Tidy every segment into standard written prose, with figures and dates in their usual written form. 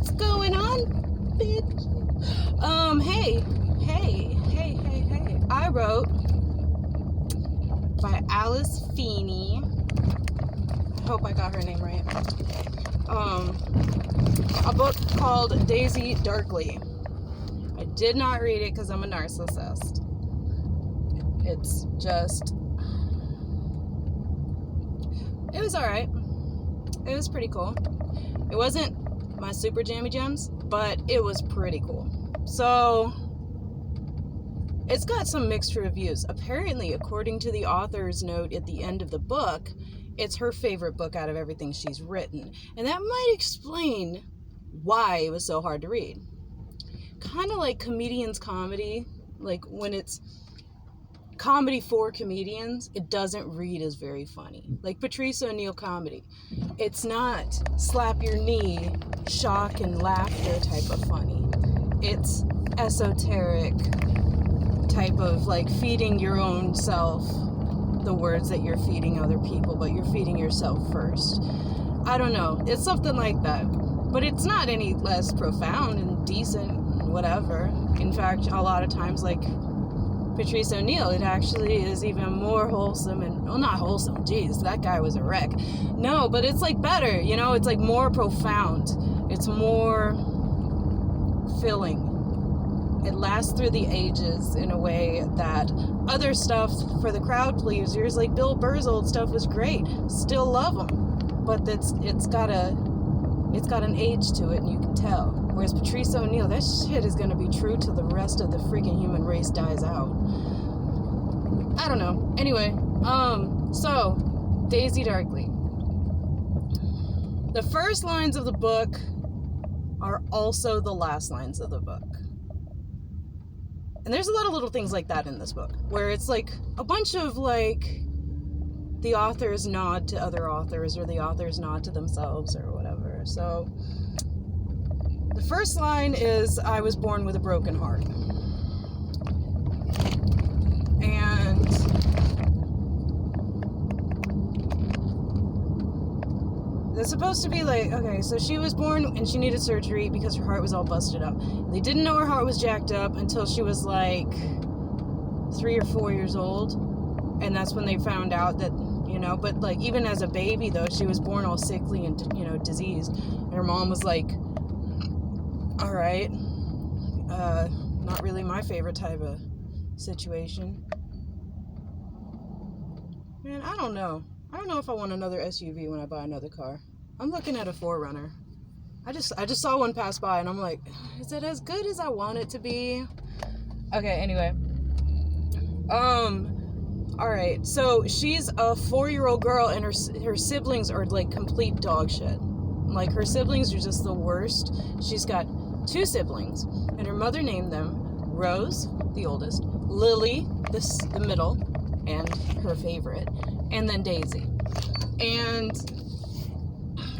What's going on, bitch? Hey. I wrote by Alice Feeney. I hope I got her name right. A book called Daisy Darkly. I did not read it because I'm a narcissist. It's just... It was alright. It was pretty cool. It wasn't my super jammy gems, but it was pretty cool. So, it's got some mixed reviews. Apparently, according to the author's note at the end of the book, it's her favorite book out of everything she's written. And that might explain why it was so hard to read. Kind of like comedians' comedy. Like, when it's comedy for comedians, it doesn't read as very funny. Like Patrice O'Neal comedy. It's not slap your knee, shock and laughter type of funny. It's esoteric type of like feeding your own self the words that you're feeding other people, but you're feeding yourself first. I don't know. It's something like that. But it's not any less profound and decent, whatever. In fact, a lot of times, like Patrice O'Neal, it actually is even more wholesome and, well, not wholesome, geez, that guy was a wreck. No, but it's like better, you know, it's like more profound. It's more filling. It lasts through the ages in a way that other stuff for the crowd pleasers, like Bill Burr's old stuff was great. Still love them. But it's got an age to it and you can tell. Whereas Patrice O'Neal, that shit is going to be true till the rest of the freaking human race dies out. I don't know. Anyway, so, Daisy Darkly. The first lines of the book are also the last lines of the book. And there's a lot of little things like that in this book, where it's like a bunch of like the authors nod to other authors or the authors nod to themselves or whatever. So the first line is, I was born with a broken heart. And it's supposed to be like, okay, so she was born and she needed surgery because her heart was all busted up. They didn't know her heart was jacked up until she was like 3 or 4 years old. And that's when they found out that, you know, but like even as a baby though, she was born all sickly and, you know, diseased. And her mom was like, all right, not really my favorite type of situation. Man, I don't know. I don't know if I want another SUV when I buy another car. I'm looking at a 4Runner. I just saw one pass by and I'm like, is it as good as I want it to be? Okay, anyway. Alright, so she's a 4-year-old girl and her siblings are like complete dog shit. Like her siblings are just the worst. She's got 2 siblings and her mother named them Rose, the oldest, Lily, the middle, and her favorite, and then Daisy. And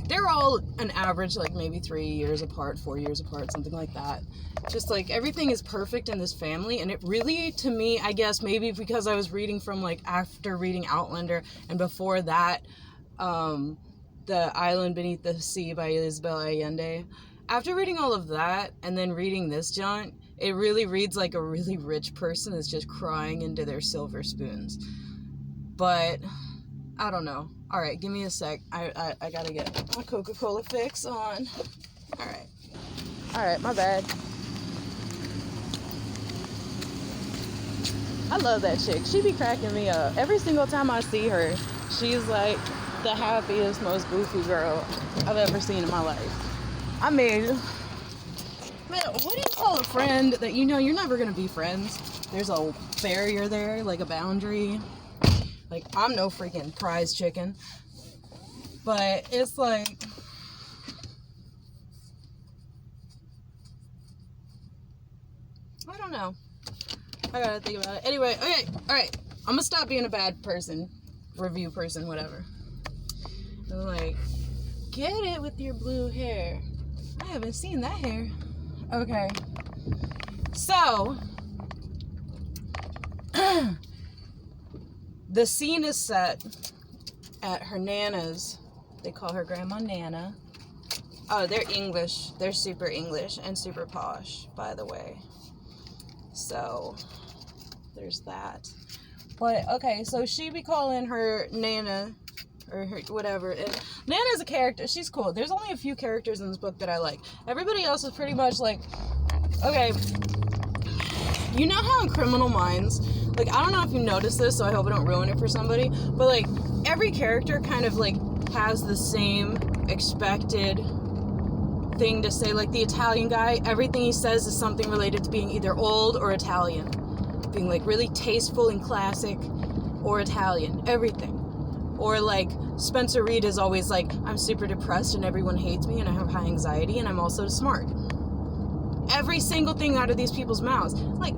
they're all an average, like maybe 3 years apart, 4 years apart, something like that. Just like everything is perfect in this family. And it really, to me, I guess maybe because I was reading from like after reading Outlander and before that, The Island Beneath the Sea by Isabel Allende. After reading all of that and then reading this jaunt, it really reads like a really rich person that's just crying into their silver spoons. But I don't know. All right, give me a sec. I gotta get my Coca-Cola fix on. All right, my bad. I love that chick. She be cracking me up. Every single time I see her, she's like the happiest, most goofy girl I've ever seen in my life. I mean, man, what do you call a friend that you know you're never gonna be friends? There's a barrier there, like a boundary. Like, I'm no freaking prize chicken. But it's like, I don't know. I gotta think about it. Anyway, okay, alright. I'm gonna stop being a bad person, review person, whatever. I'm like, get it with your blue hair. I haven't seen that hair. Okay. So, the scene is set at her Nana's. They call her Grandma Nana. Oh, they're English. They're super English and super posh, by the way. So, there's that. But, okay, so she be calling her Nana, or her whatever. And Nana's a character. She's cool. There's only a few characters in this book that I like. Everybody else is pretty much like, okay, you know how in Criminal Minds, like, I don't know if you noticed this, so I hope I don't ruin it for somebody, but, like, every character kind of, like, has the same expected thing to say. Like, the Italian guy, everything he says is something related to being either old or Italian. Being, like, really tasteful and classic or Italian. Everything. Or, like, Spencer Reed is always like, I'm super depressed and everyone hates me and I have high anxiety and I'm also smart. Every single thing out of these people's mouths. Like,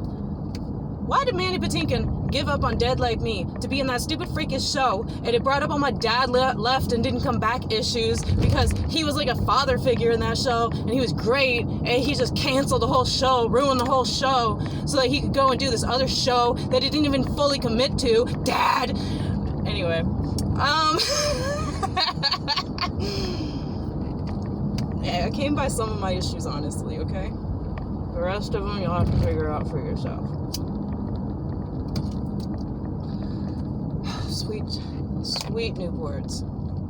why did Mandy Patinkin give up on Dead Like Me to be in that stupid freakish show, and it brought up all my dad left and didn't come back issues because he was like a father figure in that show and he was great, and he just canceled the whole show, ruined the whole show so that he could go and do this other show that he didn't even fully commit to. Dad! Anyway, yeah, I came by some of my issues, honestly, okay? The rest of them you'll have to figure out for yourself. Sweet Newports.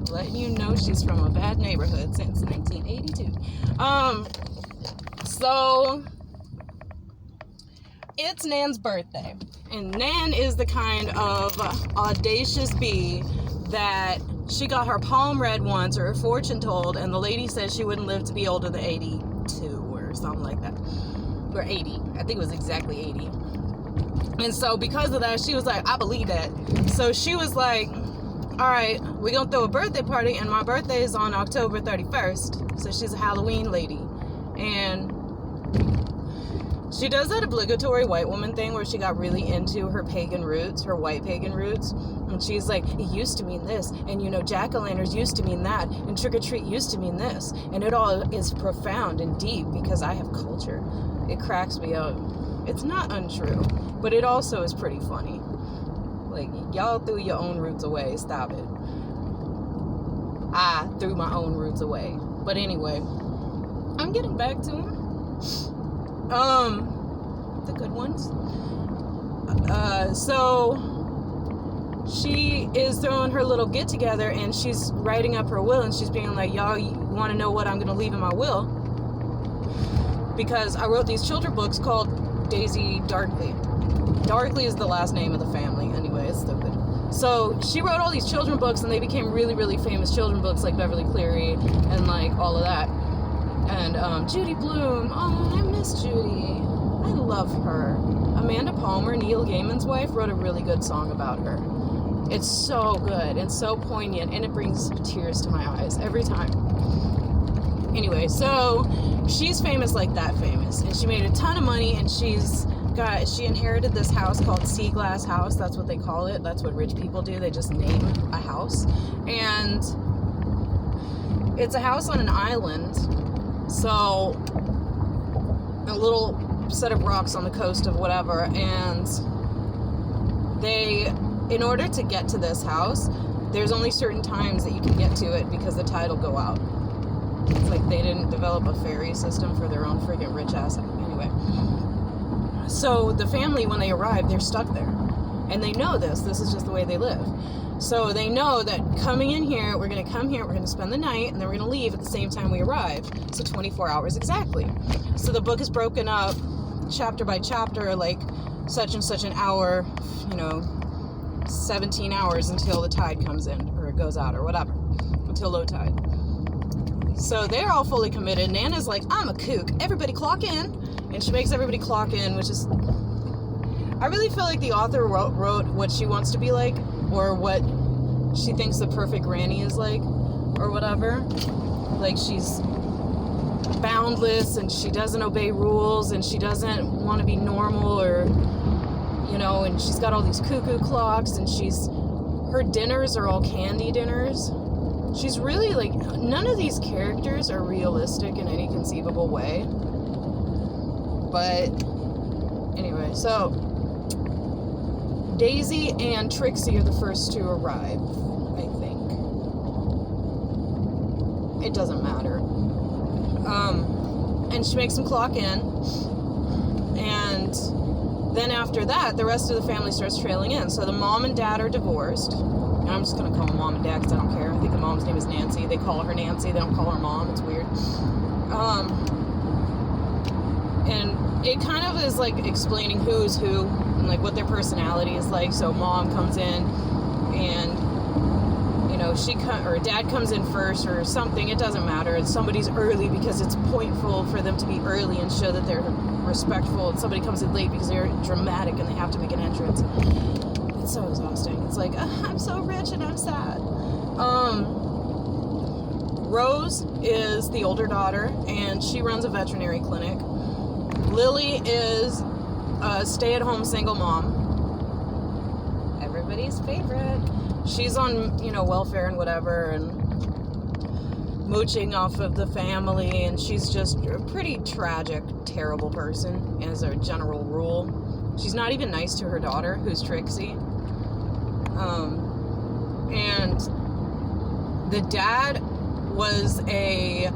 Letting you know she's from a bad neighborhood since 1982. So it's Nan's birthday. And Nan is the kind of audacious bee that she got her palm read once, or her fortune told, and the lady said she wouldn't live to be older than 82 or something like that. Or 80. I think it was exactly 80. And so because of that, she was like, I believe that. So she was like, all right, we're going to throw a birthday party, and my birthday is on October 31st. So she's a Halloween lady. And she does that obligatory white woman thing where she got really into her pagan roots, her white pagan roots. And she's like, it used to mean this. And, you know, jack-o'-lanterns used to mean that. And trick-or-treat used to mean this. And it all is profound and deep because I have culture. It cracks me up. It's not untrue, but it also is pretty funny. Like, y'all threw your own roots away. Stop it. I threw my own roots away. But anyway, I'm getting back to them. The good ones. So she is throwing her little get together and she's writing up her will, and she's being like, y'all want to know what I'm going to leave in my will? Because I wrote these children's books called Daisy Darkley. Darkley is the last name of the family. Anyway, it's stupid. So she wrote all these children's books, and they became really, really famous children's books, like Beverly Cleary and like all of that. And Judy Blume. Oh, I miss Judy. I love her. Amanda Palmer, Neil Gaiman's wife, wrote a really good song about her. It's so good and so poignant, and it brings tears to my eyes every time. Anyway, so she's famous like that famous, and she made a ton of money, and she inherited this house called Sea Glass House. That's what they call it. That's what rich people do. They just name a house. And it's a house on an island, so a little set of rocks on the coast of whatever, and in order to get to this house, there's only certain times that you can get to it because the tide will go out. It's like they didn't develop a ferry system for their own friggin' rich ass. Anyway. So the family, when they arrive, they're stuck there. And they know this. This is just the way they live. So they know that coming in here, we're going to come here, we're going to spend the night, and then we're going to leave at the same time we arrive. So 24 hours exactly. So the book is broken up chapter by chapter, like such and such an hour, 17 hours until the tide comes in, or it goes out, or whatever, until low tide. So they're all fully committed. Nana's like, I'm a kook. Everybody clock in. And she makes everybody clock in, which is... I really feel like the author wrote what she wants to be like, or what she thinks the perfect granny is like, or whatever. Like, she's boundless, and she doesn't obey rules, and she doesn't want to be normal, or, and she's got all these cuckoo clocks, and her dinners are all candy dinners. She's really, like, none of these characters are realistic in any conceivable way. But, anyway, so, Daisy and Trixie are the first to arrive, I think. It doesn't matter. And she makes him clock in. And then after that, the rest of the family starts trailing in. So the mom and dad are divorced. And I'm just going to call them mom and dad because I don't care. I think the mom's name is Nancy. They call her Nancy. They don't call her mom. It's weird. And it kind of is like explaining who's who and like what their personality is like. So mom comes in and, you know, or dad comes in first or something. It doesn't matter. And somebody's early because it's pointful for them to be early and show that they're respectful. And somebody comes in late because they're dramatic and they have to make an entrance. It's so exhausting. It's like, I'm so rich and I'm sad. Rose is the older daughter, and she runs a veterinary clinic. Lily is a stay-at-home single mom. Everybody's favorite. She's on, you know, welfare and whatever, and mooching off of the family, and she's just a pretty tragic, terrible person, as a general rule. She's not even nice to her daughter, who's Trixie. And the dad was a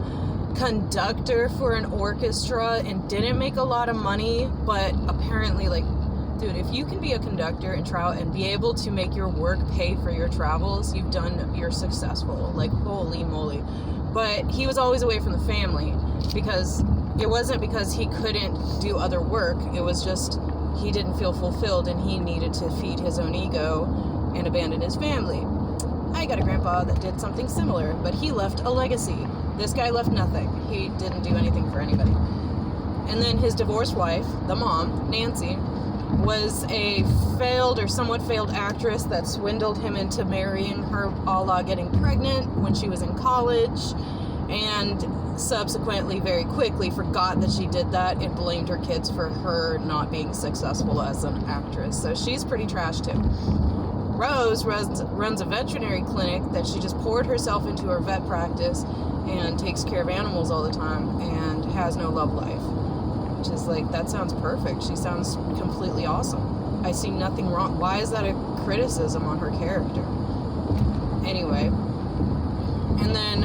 conductor for an orchestra and didn't make a lot of money, but apparently, like, dude, if you can be a conductor and and be able to make your work pay for your travels, you're successful. Like, holy moly. But he was always away from the family because it wasn't because he couldn't do other work. It was just he didn't feel fulfilled and he needed to feed his own ego and abandon his family. I got a grandpa that did something similar, but he left a legacy. This guy left nothing. He didn't do anything for anybody. And then his divorced wife, the mom, Nancy, was a failed or somewhat failed actress that swindled him into marrying her, a la getting pregnant when she was in college, and subsequently very quickly forgot that she did that and blamed her kids for her not being successful as an actress. So she's pretty trash too. Rose runs a veterinary clinic that she just poured herself into her vet practice and takes care of animals all the time and has no love life. Which is like, that sounds perfect. She sounds completely awesome. I see nothing wrong. Why is that a criticism on her character? Anyway. And then,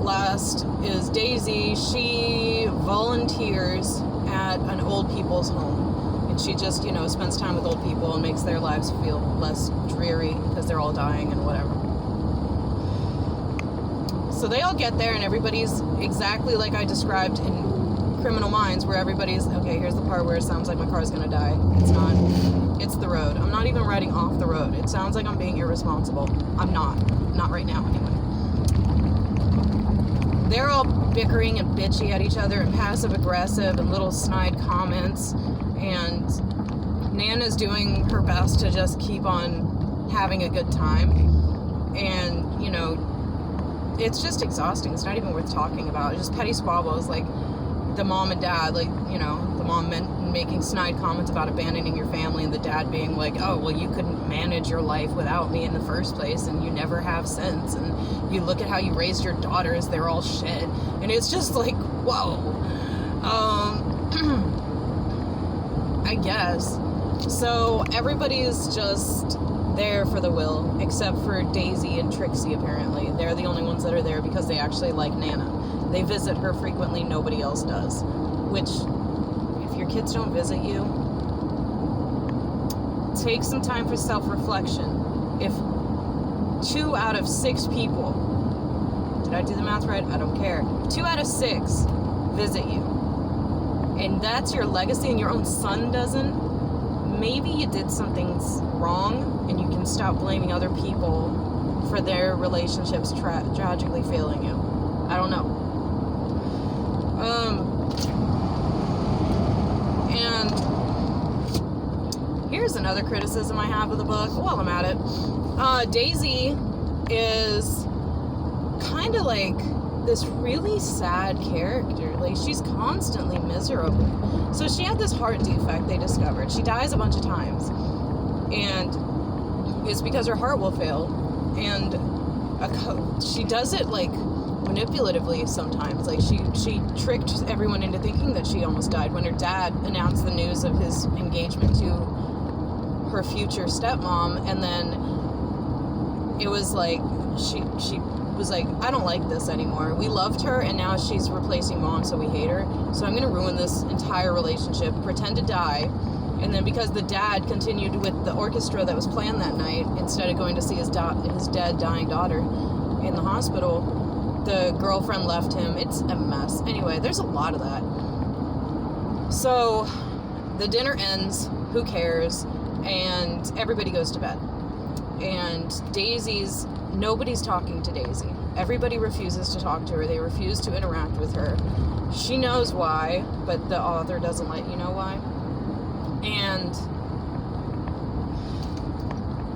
last is Daisy. She volunteers at an old people's home. And she just, you know, spends time with old people and makes their lives feel less dreary because they're all dying and whatever. So they all get there and everybody's exactly like I described in Criminal Minds, where everybody's, okay, here's the part where it sounds like my car's gonna die. It's not. It's the road. I'm not even riding off the road. It sounds like I'm being irresponsible. I'm not. Not right now, anyway. They're all bickering and bitchy at each other and passive-aggressive and little snide comments. And Nana's doing her best to just keep on having a good time. And, you know, it's just exhausting. It's not even worth talking about. It's just petty squabbles, like the mom and dad, like, you know, the mom making snide comments about abandoning your family and the dad being like, oh, well, you couldn't manage your life without me in the first place and you never have since, and you look at how you raised your daughters, they're all shit. And it's just like, whoa. I guess. So everybody's just there for the will, except for Daisy and Trixie, apparently. They're the only ones that are there because they actually like Nana. They visit her frequently, nobody else does. Which, if your kids don't visit you, take some time for self-reflection. If 2 out of 6 people, did I do the math right? I don't care. 2 out of 6 visit you, and that's your legacy and your own son doesn't, maybe you did something wrong and you can stop blaming other people for their relationships tragically failing you. I don't know. And here's another criticism I have of the book while I'm at it. Daisy is kind of like this really sad character. Like, she's constantly miserable. So she had this heart defect they discovered. She dies a bunch of times. And it's because her heart will fail. And she does it, like, manipulatively sometimes. Like, she tricked everyone into thinking that she almost died when her dad announced the news of his engagement to her future stepmom. And then it was like, she was like, I don't like this anymore. We loved her, and now she's replacing mom, so we hate her. So I'm going to ruin this entire relationship, pretend to die. And then because the dad continued with the orchestra that was planned that night, instead of going to see his dead, dying daughter in the hospital, the girlfriend left him. It's a mess. Anyway, there's a lot of that. So the dinner ends, who cares, and everybody goes to bed. And nobody's talking to Daisy. Everybody refuses to talk to her. They refuse to interact with her. She knows why, but the author doesn't let you know why. And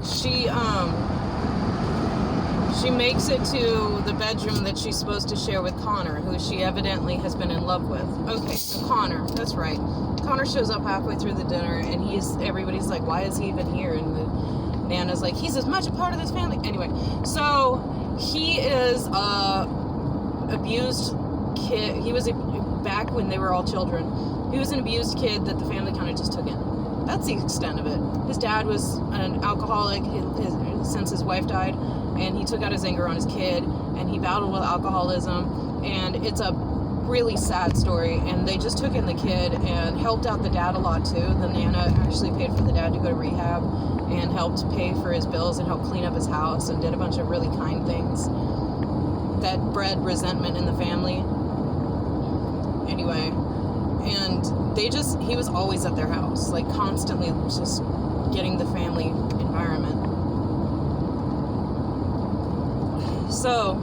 she makes it to the bedroom that she's supposed to share with Connor, who she evidently has been in love with. Okay, so Connor, that's right. Connor shows up halfway through the dinner, and everybody's like, why is he even here? And Nana's like, he's as much a part of this family. Anyway, so he is a abused kid. He was back when they were all children. He was an abused kid that the family kind of just took in. That's the extent of it. His dad was an alcoholic since his wife died, and he took out his anger on his kid, and he battled with alcoholism, and it's a really sad story. And they just took in the kid and helped out the dad a lot too. The Nana actually paid for the dad to go to rehab and helped pay for his bills and helped clean up his house and did a bunch of really kind things that bred resentment in the family. Anyway, and he was always at their house, like constantly just getting the family environment. So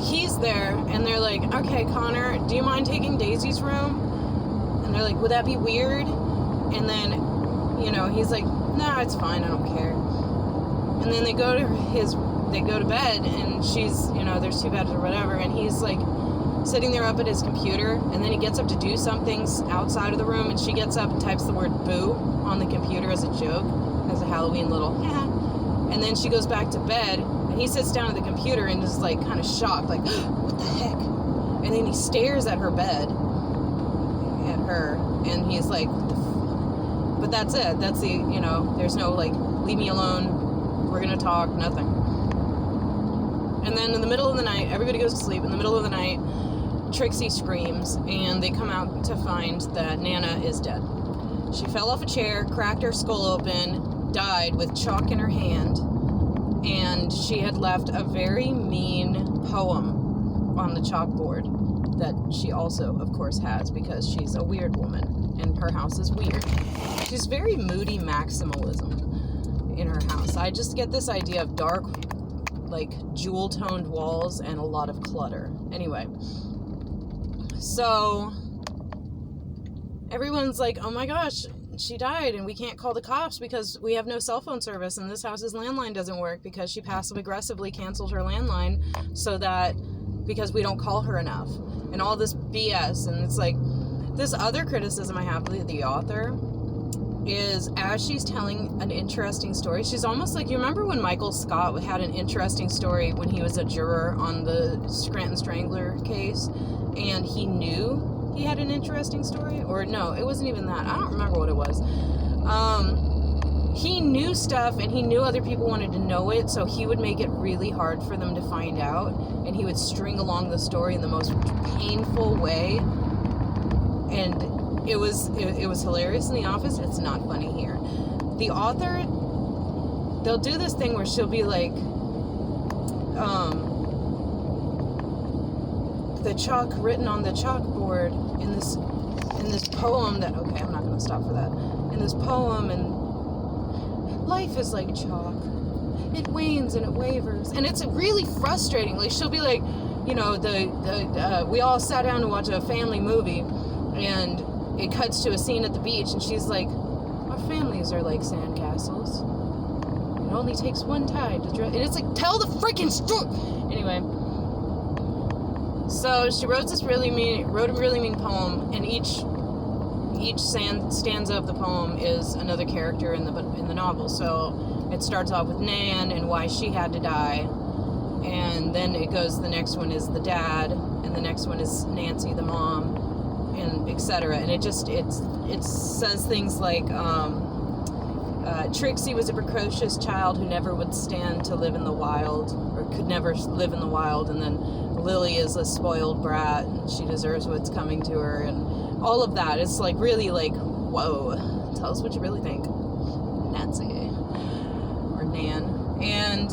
he's there, and they're like, okay, Connor, do you mind taking Daisy's room? And they're like, would that be weird? And then, he's like, nah, it's fine, I don't care. And then they go to bed, and she's, there's 2 beds or whatever, and he's like sitting there up at his computer, and then he gets up to do some things outside of the room, and she gets up and types the word boo on the computer as a joke, as a Halloween little, and then she goes back to bed, and he sits down at the computer and is like kind of shocked, like, what the heck? And then he stares at her bed, and he's like, what the but that's it. That's the, there's no like, leave me alone, we're gonna talk, nothing. And then in the middle of the night, everybody goes to sleep. In the middle of the night, Trixie screams, and they come out to find that Nana is dead. She fell off a chair, cracked her skull open, died with chalk in her hand, and she had left a very mean poem on the chalkboard that she also, of course, has, because she's a weird woman, and her house is weird. She's very moody maximalism in her house. I just get this idea of dark, like, jewel-toned walls and a lot of clutter. Anyway, so everyone's like, oh my gosh, she died, and we can't call the cops because we have no cell phone service, and this house's landline doesn't work because she passive-aggressively canceled her landline because we don't call her enough, and all this BS. And it's like, this other criticism I have of the author is, as she's telling an interesting story, she's almost like, you remember when Michael Scott had an interesting story when he was a juror on the Scranton Strangler case, and he knew he had an interesting story? Or no, it wasn't even that. I don't remember what it was. He knew stuff, and he knew other people wanted to know it, so he would make it really hard for them to find out, and he would string along the story in the most painful way. And it was hilarious in the office. It's not funny here. The author, they'll do this thing where she'll be like, the chalk written on the chalkboard in this poem that, okay, I'm not going to stop for that. In this poem, and life is like chalk. It wanes and it wavers, and it's really frustrating. Like, she'll be like, we all sat down to watch a family movie, and it cuts to a scene at the beach, and she's like, our families are like sandcastles. It only takes one tide to drive. And it's like, tell the freaking story. Anyway, so she wrote a really mean poem, and each stanza of the poem is another character in the novel. So it starts off with Nan and why she had to die, and then it goes, the next one is the dad, and the next one is Nancy, the mom, and etc. And it says things like, Trixie was a precocious child who never would stand to live in the wild, or could never live in the wild, and then Lily is a spoiled brat, and she deserves what's coming to her, and all of that. It's like really like, whoa, tell us what you really think, Nancy, or Nan. And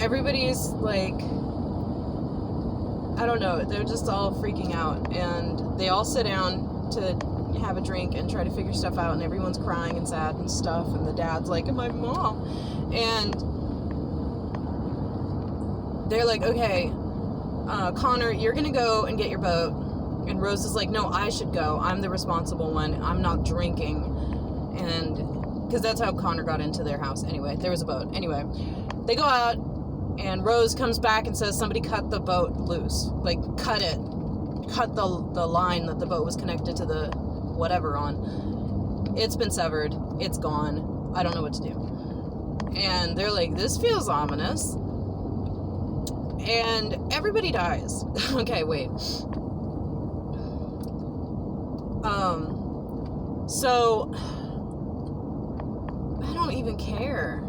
everybody's like, I don't know, they're just all freaking out, and they all sit down to have a drink and try to figure stuff out, and everyone's crying and sad and stuff, and the dad's like, my mom, and they're like, okay, Connor, you're gonna go and get your boat, and Rose is like, no, I should go, I'm the responsible one, I'm not drinking, and, because that's how Connor got into their house, anyway, there was a boat, anyway, they go out, and Rose comes back and says, somebody cut the boat loose, like, cut the line that the boat was connected to the whatever on. It's been severed. It's gone. I don't know what to do. And they're like, this feels ominous. And everybody dies. Okay, wait. So I don't even care.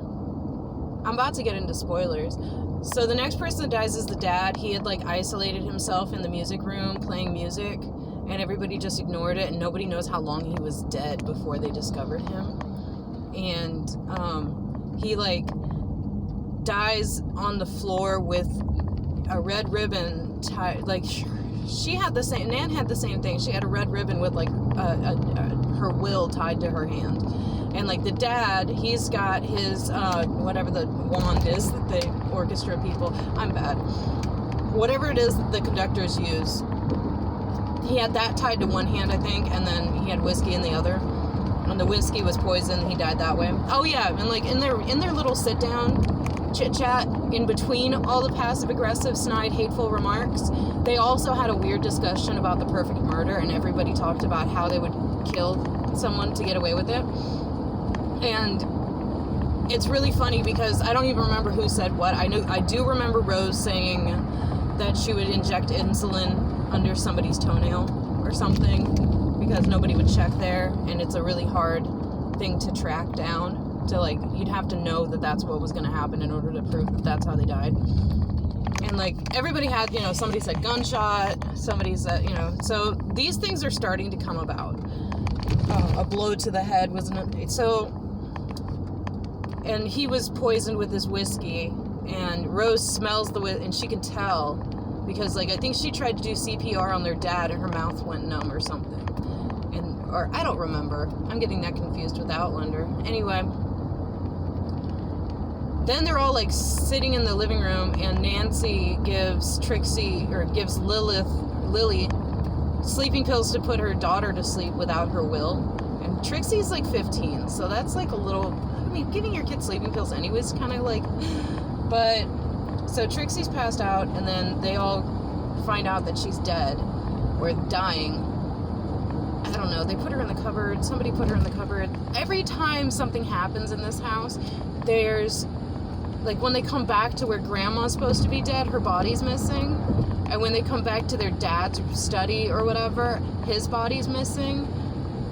I'm about to get into spoilers. So the next person that dies is the dad. He had like isolated himself in the music room playing music, and everybody just ignored it, and nobody knows how long he was dead before they discovered him. And he like dies on the floor with a red ribbon tied, like she had the same, Nan had the same thing. She had a red ribbon with like her will tied to her hand. And like the dad, he's got his whatever the wand is that the orchestra people, I'm bad, whatever it is that the conductors use, he had that tied to one hand, I think, and then he had whiskey in the other, and the whiskey was poisoned. He died that way. Oh yeah, and like in their little sit down chit chat in between all the passive aggressive, snide, hateful remarks, they also had a weird discussion about the perfect murder, and everybody talked about how they would kill someone to get away with it. And it's really funny because I don't even remember who said what. I do remember Rose saying that she would inject insulin under somebody's toenail or something because nobody would check there, and it's a really hard thing to track down. To like, you'd have to know that that's what was going to happen in order to prove that that's how they died. And like everybody had, you know, somebody said gunshot, somebody said, you know, so these things are starting to come about. A blow to the head wasn't so. And he was poisoned with his whiskey, and Rose smells the whiskey, and she can tell, because, like, I think she tried to do CPR on their dad, and her mouth went numb or something, or I don't remember, I'm getting that confused with Outlander, anyway, then they're all, like, sitting in the living room, and Nancy gives Lily, sleeping pills to put her daughter to sleep without her will, and Trixie's, like, 15, so that's, like, a little... I mean, giving your kid sleeping pills anyways kind of like, but so Trixie's passed out, and then they all find out that she's dead or dying. I don't know, they put her in the cupboard, somebody put her in the cupboard. Every time something happens in this house, there's like, when they come back to where grandma's supposed to be dead, her body's missing, and when they come back to their dad's study or whatever, his body's missing.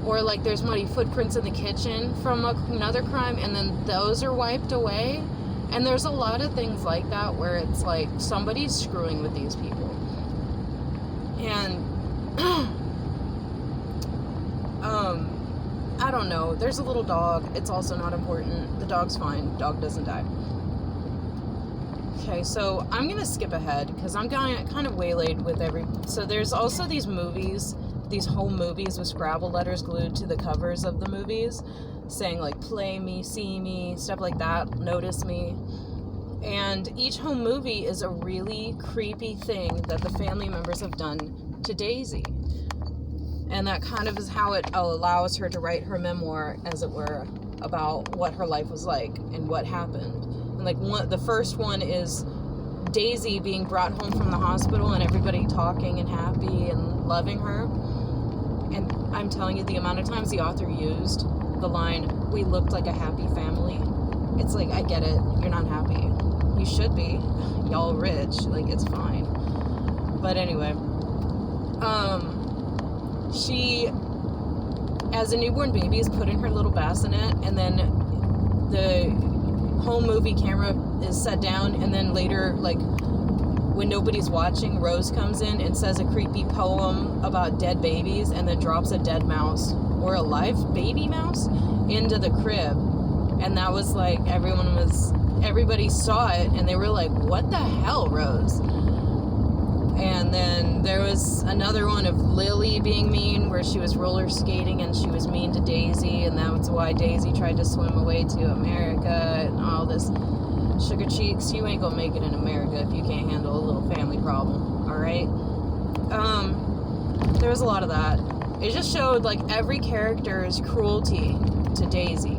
Or like there's muddy footprints in the kitchen from another crime, and then those are wiped away. And there's a lot of things like that where it's like somebody's screwing with these people. And I don't know, there's a little dog. It's also not important. The dog's fine. Dog doesn't die. Okay, so I'm gonna skip ahead because I'm kind of waylaid with so there's also these home movies with Scrabble letters glued to the covers of the movies saying like, play me, see me, stuff like that, notice me. And each home movie is a really creepy thing that the family members have done to Daisy. And that kind of is how it allows her to write her memoir, as it were, about what her life was like and what happened. And like the first one is Daisy being brought home from the hospital and everybody talking and happy and loving her. And I'm telling you, the amount of times the author used the line, we looked like a happy family. It's like, I get it. You're not happy. You should be. Y'all rich. Like, it's fine. But anyway, as a newborn baby is put in her little bassinet, and then the home movie camera is set down, and then later, like, when nobody's watching, Rose comes in and says a creepy poem about dead babies, and then drops a dead mouse, or a live baby mouse, into the crib. And that was like, everybody saw it, and they were like, what the hell, Rose? And then there was another one of Lily being mean, where she was roller skating and she was mean to Daisy, and that was why Daisy tried to swim away to America, and all this. Sugar cheeks, you ain't gonna make it in America if you can't handle a little family problem, alright? There was a lot of that. It just showed, like, every character's cruelty to Daisy.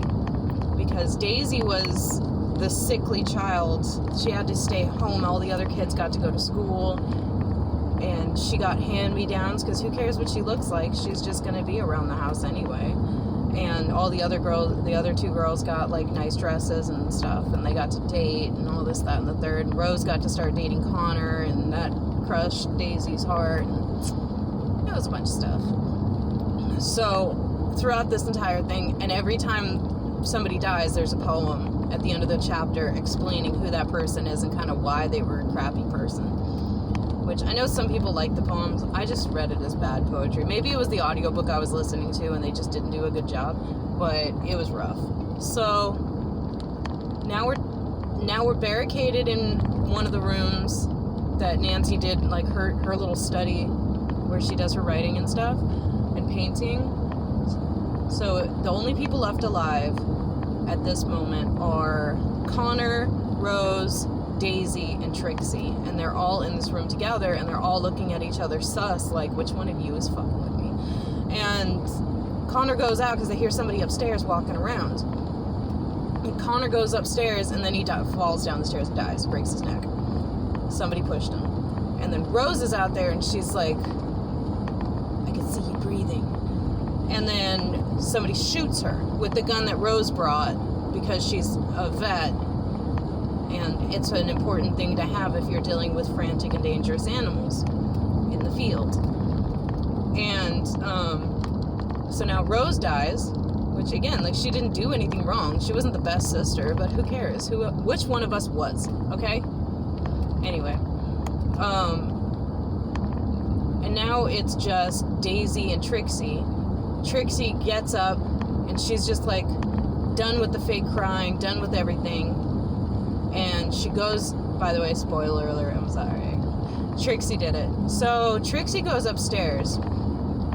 Because Daisy was the sickly child. She had to stay home. All the other kids got to go to school. And she got hand-me-downs, because who cares what she looks like? She's just gonna be around the house anyway. And all the other two girls got, like, nice dresses and stuff, and they got to date and all this, that, and the third. And Rose got to start dating Connor, and that crushed Daisy's heart, and it was a bunch of stuff. So throughout this entire thing, and every time somebody dies, there's a poem at the end of the chapter explaining who that person is and kind of why they were a crappy person. Which I know some people like the poems. I just read it as bad poetry. Maybe it was the audiobook I was listening to and they just didn't do a good job, but it was rough. So now we're barricaded in one of the rooms that Nancy did, like her little study where she does her writing and stuff and painting. So the only people left alive at this moment are Connor, Rose, Daisy, and Trixie, and they're all in this room together, and they're all looking at each other sus, like, which one of you is fucking with me? And Connor goes out because they hear somebody upstairs walking around, and Connor goes upstairs, and then he falls down the stairs and dies, breaks his neck. Somebody pushed him. And then Rose is out there, and she's like, I can see you breathing. And then somebody shoots her with the gun that Rose brought, because she's a vet. And it's an important thing to have if you're dealing with frantic and dangerous animals in the field. And so now Rose dies, which again, like, she didn't do anything wrong. She wasn't the best sister, but who cares? Which one of us was? Okay. Anyway, and now it's just Daisy and Trixie. Trixie gets up and she's just like done with the fake crying, done with everything. And she goes, by the way, spoiler alert, I'm sorry. Trixie did it. So Trixie goes upstairs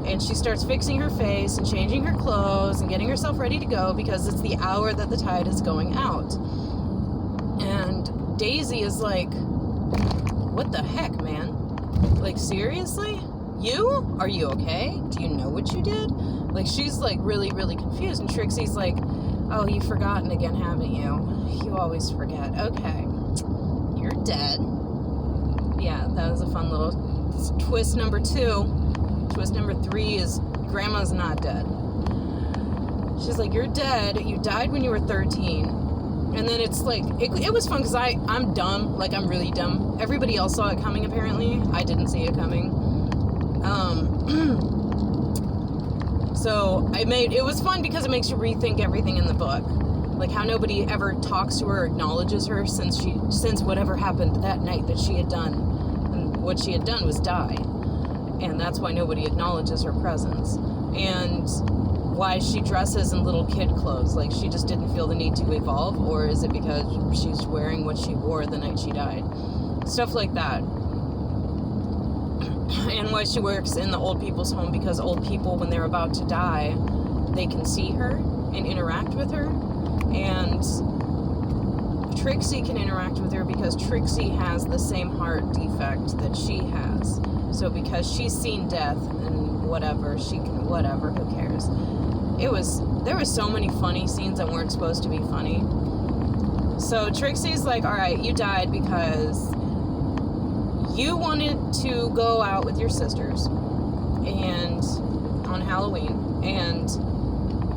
and she starts fixing her face and changing her clothes and getting herself ready to go because it's the hour that the tide is going out. And Daisy is like, what the heck, man? Like, seriously? You? Are you okay? Do you know what you did? Like, she's like really, really confused. And Trixie's like, oh, you've forgotten again, haven't you? You always forget. Okay. You're dead. Yeah, that was a fun little twist number 2. Twist number 3 is Grandma's not dead. She's like, you're dead. You died when you were 13. And then it's like, it was fun because I'm dumb. Like, I'm really dumb. Everybody else saw it coming, apparently. I didn't see it coming. So it was fun because it makes you rethink everything in the book. Like how nobody ever talks to her or acknowledges her since whatever happened that night that she had done. And what she had done was die. And that's why nobody acknowledges her presence. And why she dresses in little kid clothes. Like, she just didn't feel the need to evolve, or is it because she's wearing what she wore the night she died? Stuff like that. And why she works in the old people's home, because old people, when they're about to die, they can see her and interact with her. And Trixie can interact with her because Trixie has the same heart defect that she has. So because she's seen death and whatever, she can, whatever, who cares? There were so many funny scenes that weren't supposed to be funny. So Trixie's like, all right, you died because you wanted to go out with your sisters and on Halloween, and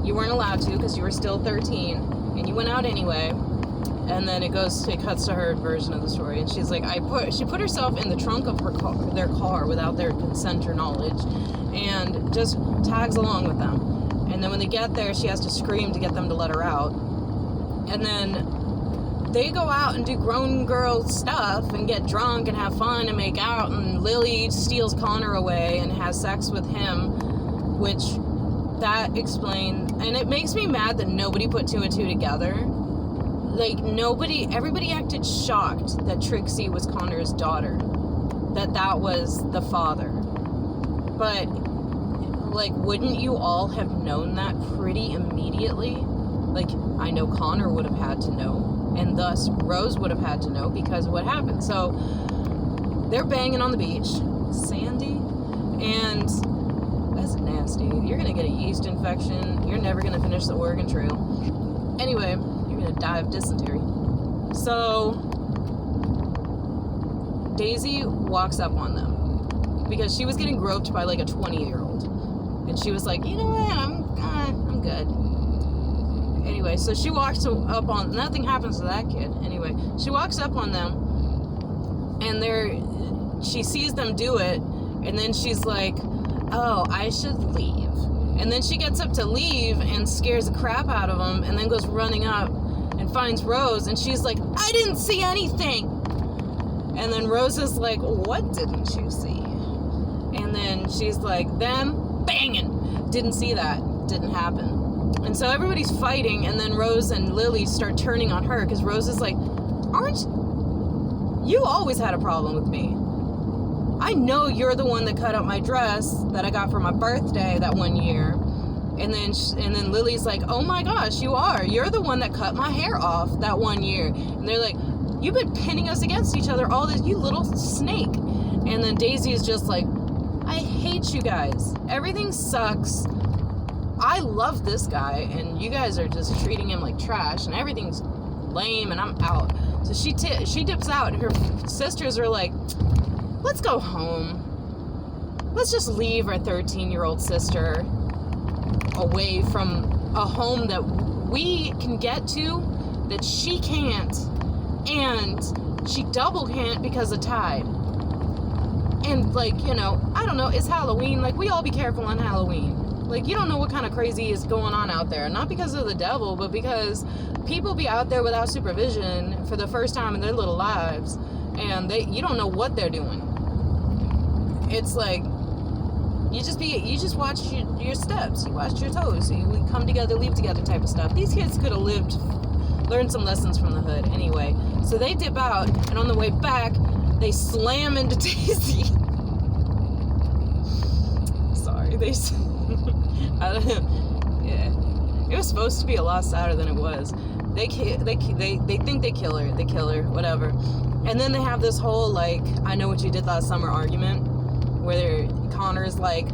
you weren't allowed to because you were still 13, and you went out anyway. And then it cuts to her version of the story, and she's like, she put herself in the trunk of their car without their consent or knowledge, and just tags along with them. And then when they get there, she has to scream to get them to let her out. And then they go out and do grown girl stuff and get drunk and have fun and make out, and Lily steals Connor away and has sex with him, which that explains, and it makes me mad that nobody put 2 and 2 together. Like, everybody acted shocked that Trixie was Connor's daughter, that was the father. But, like, wouldn't you all have known that pretty immediately? Like, I know Connor would have had to know, and thus Rose would have had to know because of what happened. So they're banging on the beach, sandy, and that's nasty. You're gonna get a yeast infection. You're never gonna finish the Oregon Trail. Anyway, you're gonna die of dysentery. So Daisy walks up on them because she was getting groped by like a 20-year-old, and she was like, you know what, I'm good. Anyway, so she walks up on, nothing happens to that kid. Anyway, she walks up on them, and she sees them do it, and then she's like, oh, I should leave. And then she gets up to leave and scares the crap out of them, and then goes running up and finds Rose, and she's like, I didn't see anything. And then Rose is like, what didn't you see? And then she's like, them banging. Didn't see that. Didn't happen. And so everybody's fighting, and then Rose and Lily start turning on her, because Rose is like, you always had a problem with me. I know you're the one that cut up my dress that I got for my birthday that one year. And then Lily's like, oh my gosh, you are. You're the one that cut my hair off that one year. And they're like, you've been pinning us against each other all this, you little snake. And then Daisy is just like, I hate you guys. Everything sucks. I love this guy, and you guys are just treating him like trash, and everything's lame, and I'm out. So she dips out, and her sisters are like, let's go home. Let's just leave our 13-year-old sister away from a home that we can get to that she can't, and she double can't because of Tide. And, like, you know, I don't know, it's Halloween. Like, we all be careful on Halloween. Like, you don't know what kind of crazy is going on out there. Not because of the devil, but because people be out there without supervision for the first time in their little lives, and you don't know what they're doing. It's like, you just watch your steps, you watch your toes, we come together, leave together type of stuff. These kids could have learned some lessons from the hood. Anyway, so they dip out, and on the way back, they slam into Daisy. Sorry, yeah, it was supposed to be a lot sadder than it was. They think they kill her, whatever. And then they have this whole, like, I know what you did last summer argument, where Connor's like,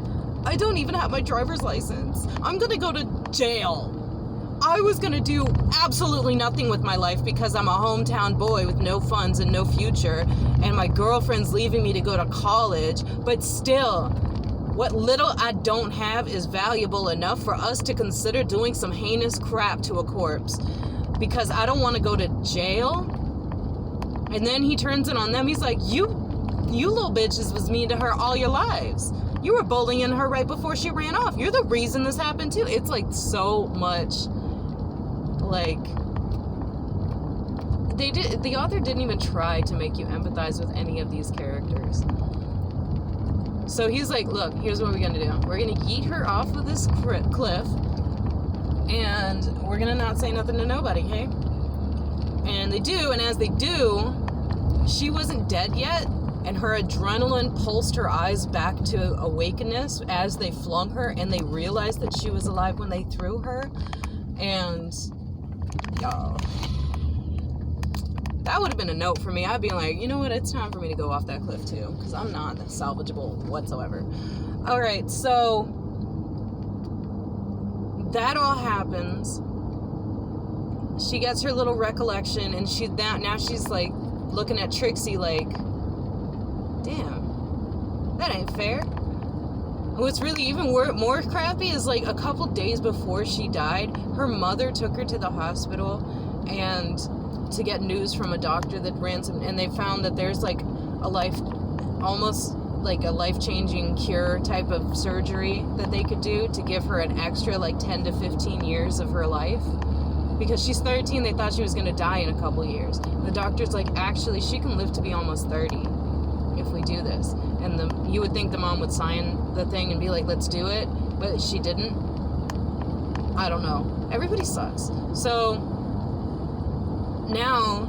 I don't even have my driver's license. I'm gonna go to jail. I was gonna do absolutely nothing with my life because I'm a hometown boy with no funds and no future, and my girlfriend's leaving me to go to college, but still, what little I don't have is valuable enough for us to consider doing some heinous crap to a corpse because I don't want to go to jail. And then he turns it on them. He's like, you little bitches was mean to her all your lives. You were bullying her right before she ran off. You're the reason this happened too. It's like so much, like, the author didn't even try to make you empathize with any of these characters. So he's like, look, here's what we're going to do. We're going to yeet her off of this cliff, and we're going to not say nothing to nobody, hey? And they do, and as they do, she wasn't dead yet, and her adrenaline pulsed her eyes back to awakeness as they flung her, and they realized that she was alive when they threw her, and, y'all, that would have been a note for me. I'd be like, you know what, it's time for me to go off that cliff too, because I'm not salvageable whatsoever. Alright, so that all happens. She gets her little recollection, and now she's like looking at Trixie like, damn, that ain't fair. What's really even more crappy is, like, a couple days before she died, her mother took her to the hospital and to get news from a doctor that ran some, and they found that there's like a life, almost like a life-changing cure type of surgery that they could do to give her an extra like 10 to 15 years of her life. Because she's 13, they thought she was going to die in a couple years. The doctor's like, actually, she can live to be almost 30 if we do this. And you would think the mom would sign the thing and be like, let's do it. But she didn't. I don't know. Everybody sucks. So now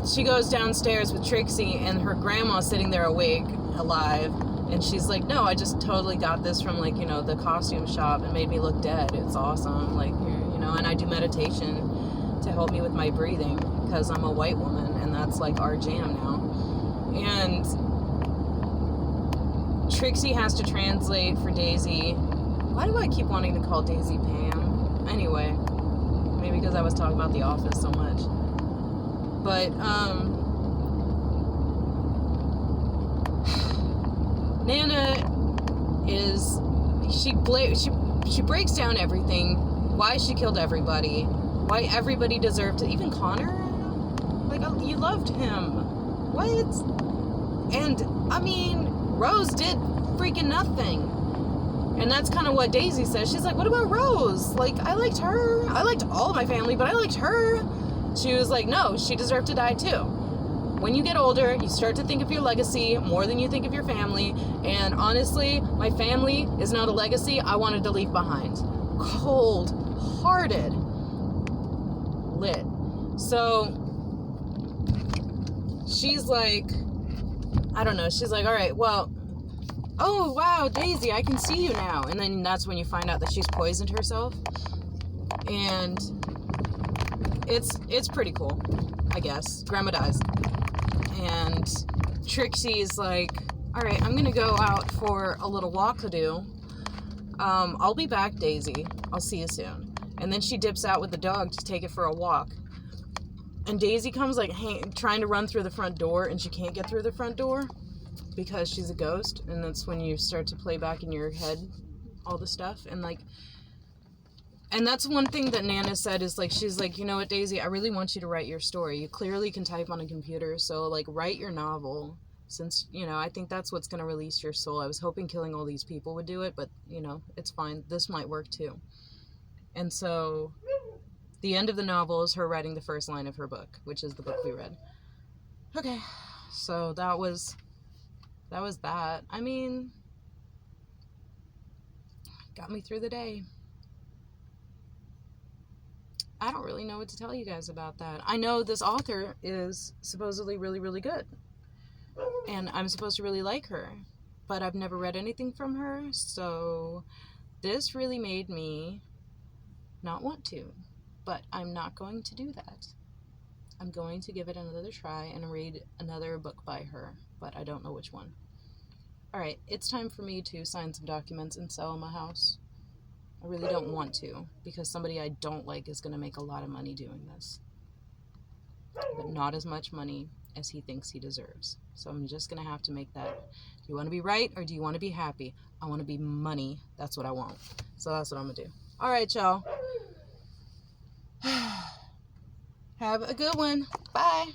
she goes downstairs with Trixie, and her grandma's sitting there awake, alive. And she's like, no, I just totally got this from, like, you know, the costume shop. It made me look dead. It's awesome. Like, you know, and I do meditation to help me with my breathing because I'm a white woman, and that's, like, our jam now. And Trixie has to translate for Daisy. Why do I keep wanting to call Daisy Pam? Anyway, maybe because I was talking about The Office so much. But, Nana is, she breaks down everything, why she killed everybody, why everybody deserved to, even Connor, like, you loved him, what? And, I mean, Rose did freaking nothing, and that's kind of what Daisy says. She's like, what about Rose? Like, I liked her, I liked all of my family, but I liked her. She was like, no, she deserved to die too. When you get older, you start to think of your legacy more than you think of your family. And honestly, my family is not a legacy I wanted to leave behind. Cold-hearted. Lit. So, she's like, I don't know. She's like, all right, well, oh, wow, Daisy, I can see you now. And then that's when you find out that she's poisoned herself. And it's pretty cool, I guess. Grandma dies. And Trixie is like, all right, I'm going to go out for a little walk-a-doo. I'll be back, Daisy. I'll see you soon. And then she dips out with the dog to take it for a walk. And Daisy comes, like, trying to run through the front door, and she can't get through the front door because she's a ghost. And that's when you start to play back in your head all the stuff. And, like, and that's one thing that Nana said is, like, she's like, you know what, Daisy, I really want you to write your story. You clearly can type on a computer, so, like, write your novel. Since, you know, I think that's what's going to release your soul. I was hoping killing all these people would do it, but, you know, it's fine. This might work, too. And so, the end of the novel is her writing the first line of her book, which is the book we read. Okay, so that was that. I mean, got me through the day. I don't really know what to tell you guys about that. I know this author is supposedly really, really good. And I'm supposed to really like her. But I've never read anything from her. So this really made me not want to. But I'm not going to do that. I'm going to give it another try and read another book by her. But I don't know which one. Alright, it's time for me to sign some documents and sell my house. I really don't want to, because somebody I don't like is going to make a lot of money doing this. But not as much money as he thinks he deserves. So I'm just going to have to make that. Do you want to be right or do you want to be happy? I want to be money. That's what I want. So that's what I'm going to do. All right, y'all. Have a good one. Bye.